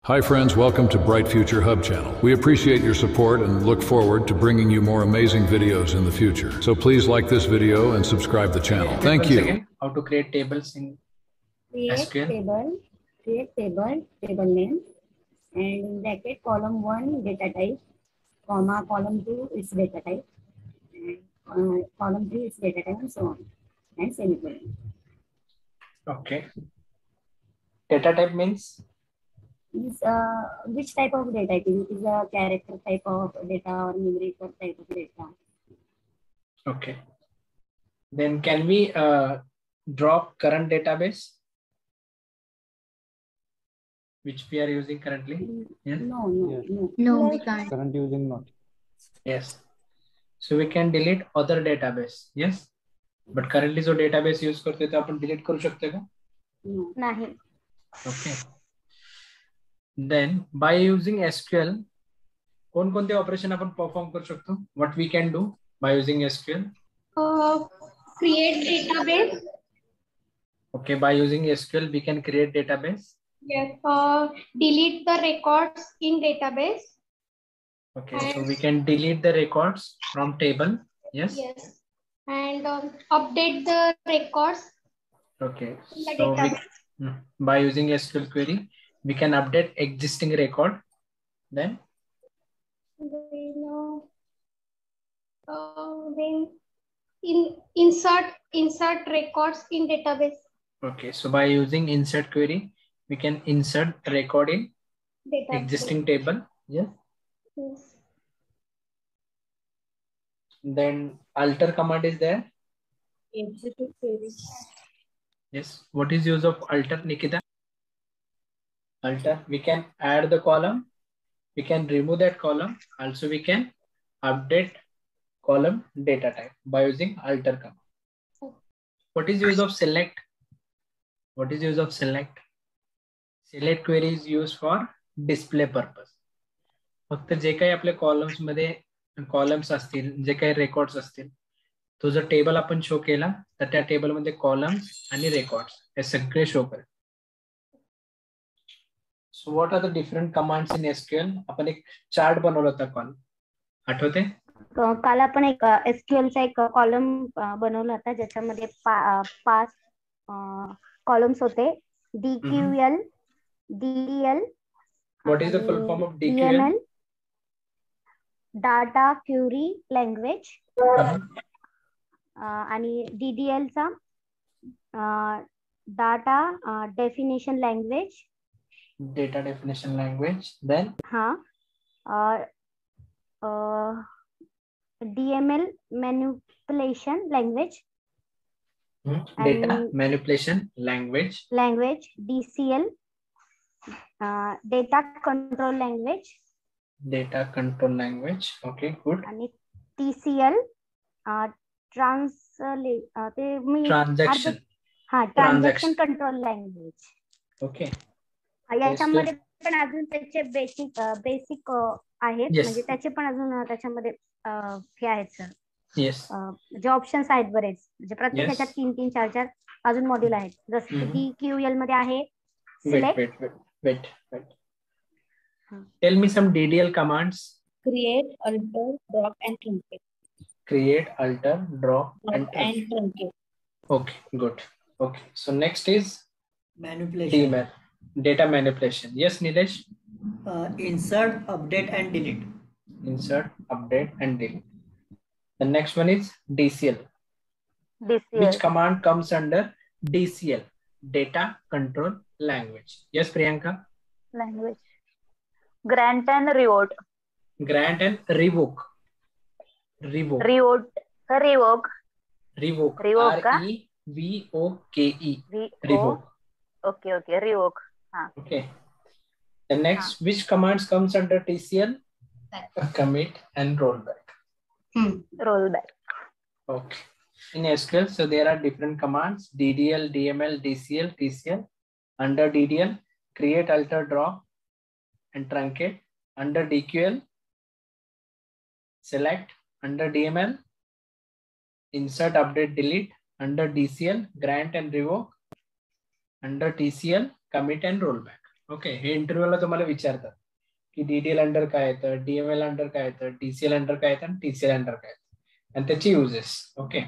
Hi friends, welcome to Bright Future Hub channel. We appreciate your support and look forward to bringing you more amazing videos in the future. So please like this video and subscribe the channel. Thank you. Again, how to create tables in SQL. Create table name, and in bracket column 1 data type, comma column 2 is data type, and column 3 is data type, and so on, and semicolon. Okay. Data type means which type of data type? It is a character type of data or numerical type of data. okay. Then can we drop current database which we are using currently? Yes. No, we can't. Current using not. Yes. So we can delete other database. Yes. But currently जो database use करते तो अपन delete करू शकते का? No. नाही. Okay. Then by using SQL, कोणकोणते operation आपण perform करू शकतो? What we can do by using SQL? Create database. Okay, by using SQL, we can create database. Yes. Delete the records in database. Okay, so we can delete the records from table. Yes. Yes. And update the records. Okay. The So database. by using SQL query, we can update existing record. Then Then insert records in database. okay. So by using insert query, we can insert record in Database. existing table. Yes. Yes. Then alter command is there. Execute query. Yes. What is use of alter, Nikita? Alter. We can add the column. We can remove that column. Also, we can update column data type by using alter command. What is use of select? What is use of select? Select query is used for display purpose. फक्त जे काही आपल्या columns मध्ये columns असतील, जे काही records असतील, तो जर table आपण शो केला तर त्या टेबल मध्ये कॉलम्स आणि रेकॉर्ड्स हे सगळे शो करेल. So what are the different commands in SQL? आपण एक चार्ट बनवला होता कॉल, आठवते? काल आपण एक SQL चा एक कॉलम बनवला होता ज्याच्यामध्ये 5 कॉलम्स होते. DQL, DDL. What is the full form of DQL? DML, data query language. आणि DDL चा data definition language. Data definition language. Then DML manipulation language. Data manipulation language. DCL data control language. Data control language. Okay, good. आणि TCL transaction control language. Okay. याच्यामध्ये पण अजून त्याचे basic आहेत, म्हणजे त्याचे पण अजून त्याच्यामध्ये हे आहेत सर. Yes. जे ऑप्शन्स आहेत बरेच, म्हणजे प्रत्येक ह्याच्यात 3 4 अजून मॉड्यूल आहेत. जसं की DQL मध्ये आहे Wait. Tell me some DDL commands. create, alter, drop and truncate. Create, alter, drop and truncate. Okay, good. Okay, so next is Manipulation. DML, data manipulation. Yes, Nilesh? Insert, update and delete. Insert, update and delete. The next one is DCL. Which command comes under DCL? Data control language. Yes, Priyanka? Language. Grant and revoke. Grant and revoke. Revoke. Revoke. REVOKE. Revoke. Okay. Revoke. Okay. The next, which commands comes under TCL? Commit and rollback. Rollback. Okay. In SQL, so there are different commands: DDL, DML, DCL, TCL. Under DDL, create, alter, drop, and truncate. Under DQL, select. Under DML, insert, update, delete. Under DCL, grant and revoke. Under TCL, commit and rollback. Okay, हे इंटरव्ह्यूला तुम्हाला विचारतात की DDL under काय येतं, DML under काय येतं, TCL under काय येतं आणि टीसीएल अंडर काय येतं आणि त्याची युजेस. ओके.